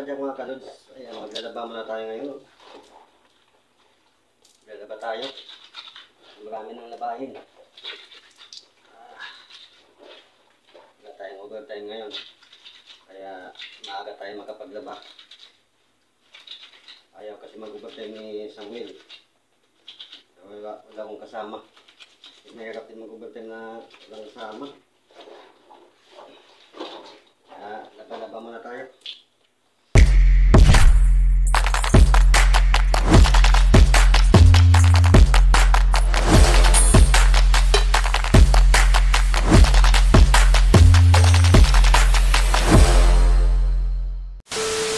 kadyang mga kalods. Ayan, maglalaba muna tayo ngayon. Maglalaba tayo. Marami nang labahin. Wala tayong overtime ngayon. Kaya maaga tayo makapaglaba. Ayaw kasi mag-overtime ni Samuel. Wala akong kasama. Mahirap din mag-overtime na walang kasama. Kaya laba-laba muna tayo.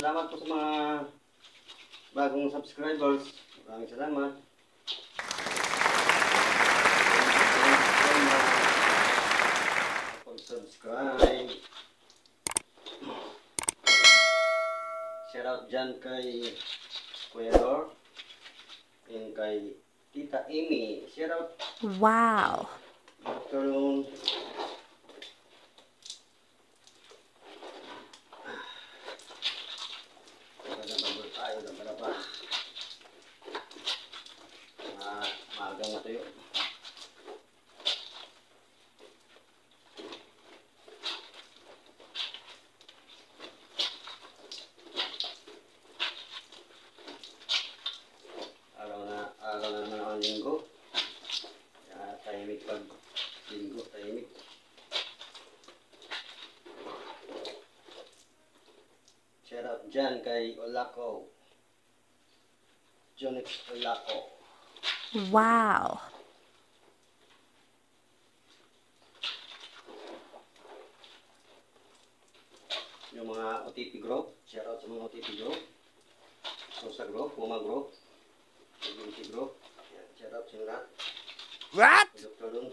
Salamat po sa mga bagong subscribers. Maraming salamat. Subscribe. Shout out dyan kay Kuya Lor and kay Tita Amy. Shout out. Wow. Afternoon. Maagang natuyo. Araw na naman ang linggo. Kaya tahimik pag linggo, tahimik. Shout out dyan kay Olaco. Jonix Olaco. Wow. Yung mga OTP group, shout out sa mga OTP group. Sosa group, Puma group, Community group. Yan, shout out sa lahat. What? Dr. Lung.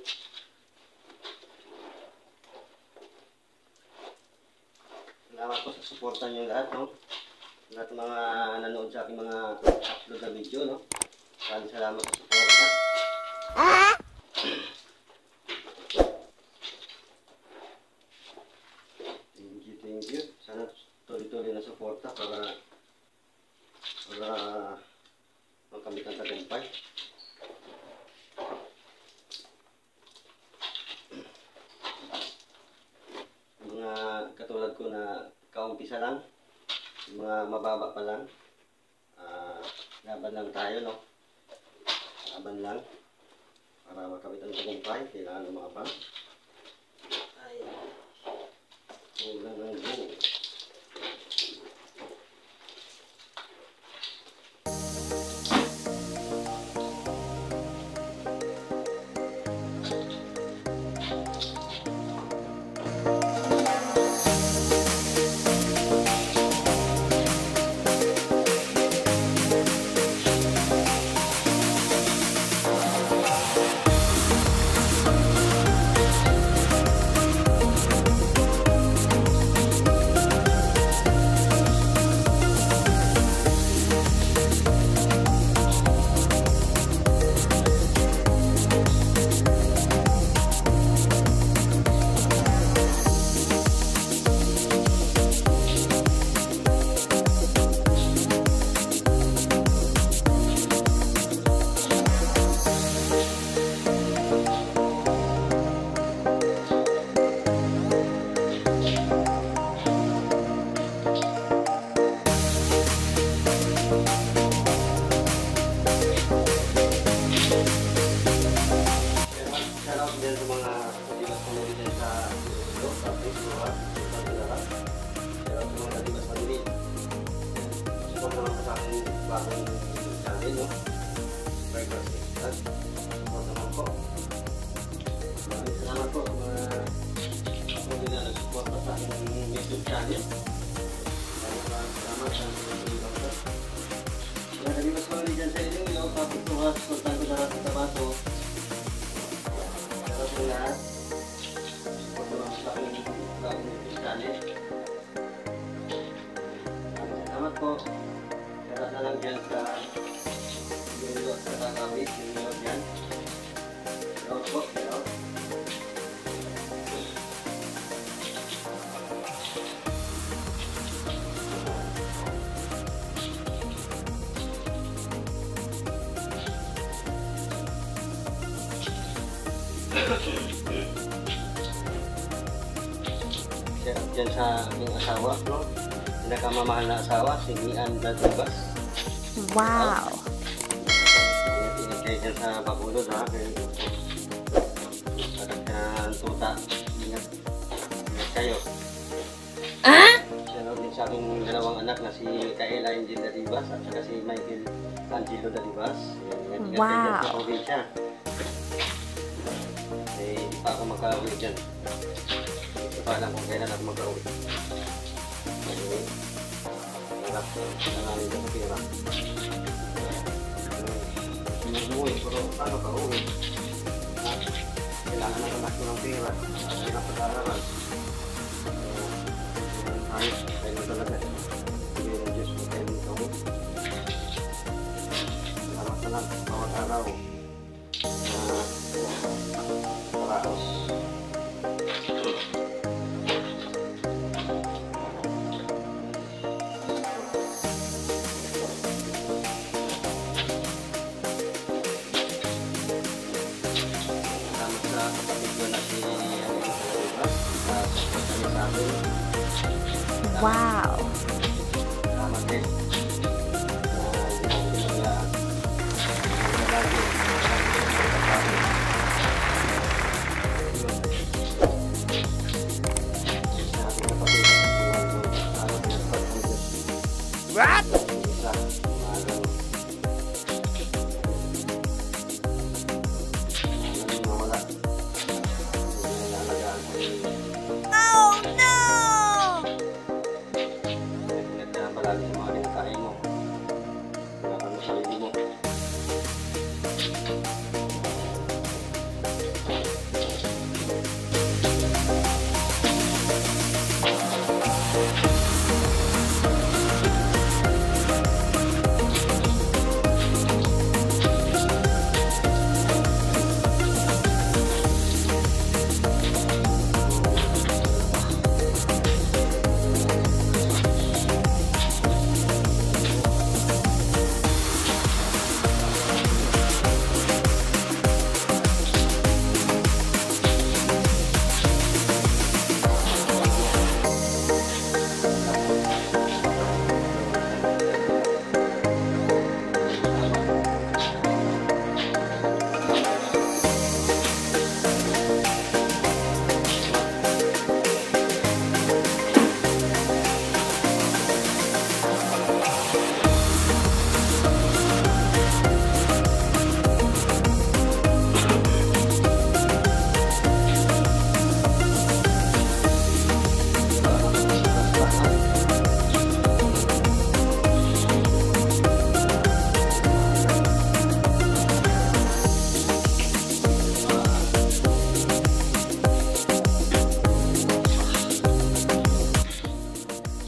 Salamat po sa suporta niyo lahat, no? Lahat ng mga nanood sa aking mga upload na video, no? Maraming salamat sa suporta. Thank you. Sana tuloy-tuloy na suporta para magkamit ang tagumpay. Mga katulad ko na kaumpisa lang, mga mababa pa lang, laban lang tayo, no? Laban lang para makamit ang tagumpay. Kailangan lumabang. Ay, ulang ng go. Bagong channel, no? Breakfast Express. Support naman po. Maraming salamat po sa mga kapatid na nag-support sa aking YouTube channel. Maraming salamat sa mga kapatid. Kaya kami mas mga dyan sa inyo, yung topic ko nga, supportan ko na lahat sa tabato. Salamat po lahat. Support naman sa aking bagong YouTube channel. Maraming salamat po. Kaya na lang dyan sa yung sa kakabit, yung dyan. Shout po, shout. Diyan sa aming asawa, no? Pinakamamahal na asawa, si Mian Dadubas. Wow. Ingat-ingat kayo dyan sa Bacolod, ha? Agad ka ng tuta. Ingat kayo. Shoutout din sa aking dalawang anak na si Kaela Angel Dadibas at saka si Michael Angelo Dadibas. Ingat-ingat kayo dyan sa probinsya. Hindi pa ako magka-uwi dyan. Ito pa lang kung kailan ako magka-uwi. Hirap na namin dyan sa pera. Umuwi, pero paano ka uwi? Kailangan ng anak ko ng pera. Hirap pag-aaralan. Ayos, kayo na talaga. Hindi na Diyos kung kayo nito. Salamat na lang, bawat araw. Paraos. Salamat sa kapatid ko na si Wow. Salamat din. What? Oh no! Palagi sa mga kinakain mo. Kailangan mo sarili mo.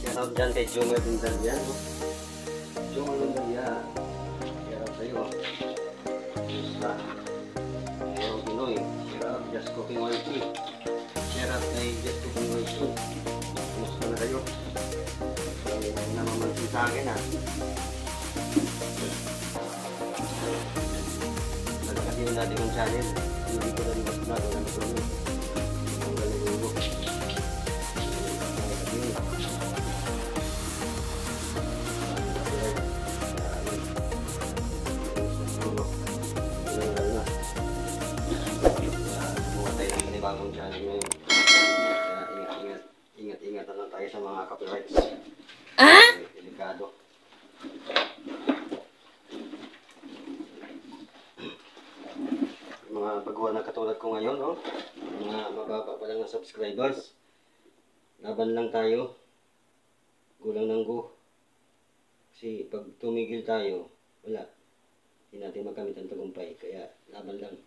Shoutout dyan kay Jomar Dindalia. Jomar Dindalia. Shoutout sa'yo. Basta. Shoutout Pinoy. Shoutout Just Cooking YT. Shoutout kay Just Cooking YT. Kumusta na kayo? Namamansin sa akin, ha? Nagkakatiwan natin yung channel. Hindi ko na rin mas na ito. Ang galing mo. Bagong channel ngayon. Kaya ingat-ingat na lang tayo sa mga copyrights. Delikado. Mga baguhan na katulad ko ngayon, no? Mga mababa pa lang ng subscribers. Laban lang tayo. Gulang ng go. Kasi pag tumigil tayo, wala. Hindi natin makamit ang tagumpay. Kaya laban lang.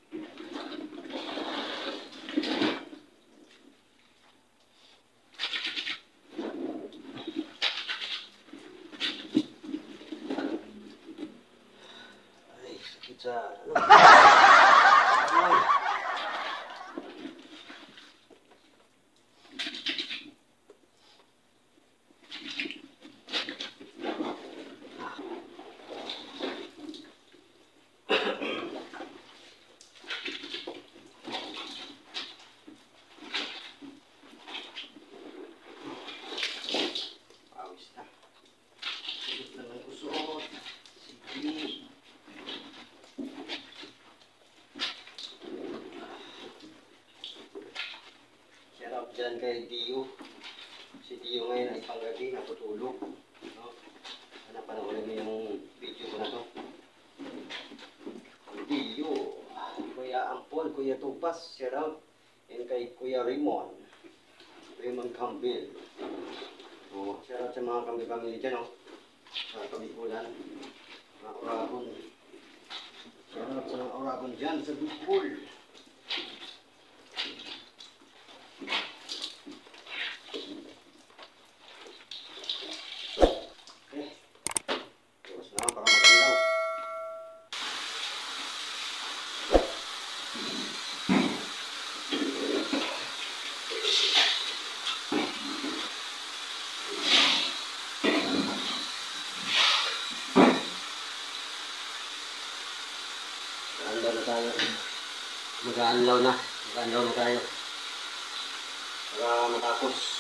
Ay, sakit sa... dyan kay Dio. Si Dio ngayon ay panggabi, natutulog. No? Sana panoorin niyo yung video ko na to. Dio, Kuya Ampon, Kuya Tupas, shout out. And kay Kuya Raymond Campbell. Oh, shout out sa mga kami-family dyan, oh. Sa Kabikulan. Mga Oragon. Shout out sa mga Oragon dyan sa Bicol. Mag-aanlaw na tayo para matapos.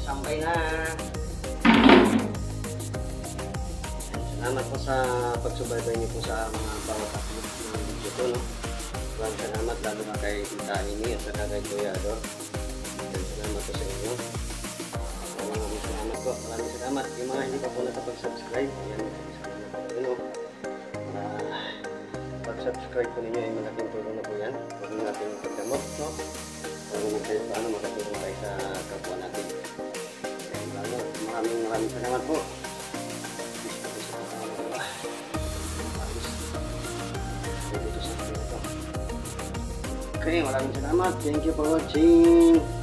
Sampay na. Salamat po sa pagsubaybay niyo po sa mga bawat upload ng video ko, no? Maraming salamat lalo na kay Tita Amy at saka kay Kuya Ador. Salamat po sa inyo. Maraming salamat po. Maraming salamat. Yung mga hindi pa po nakapag-subscribe, ayan, salamat po. Yun, no? Pag-subscribe po ninyo ay malaking tulong na po yan. Huwag natin pagdamot, no? Paano makatulong tayo sa kapwa natin. Maraming salamat po. Okay, maraming salamat. Thank you for watching.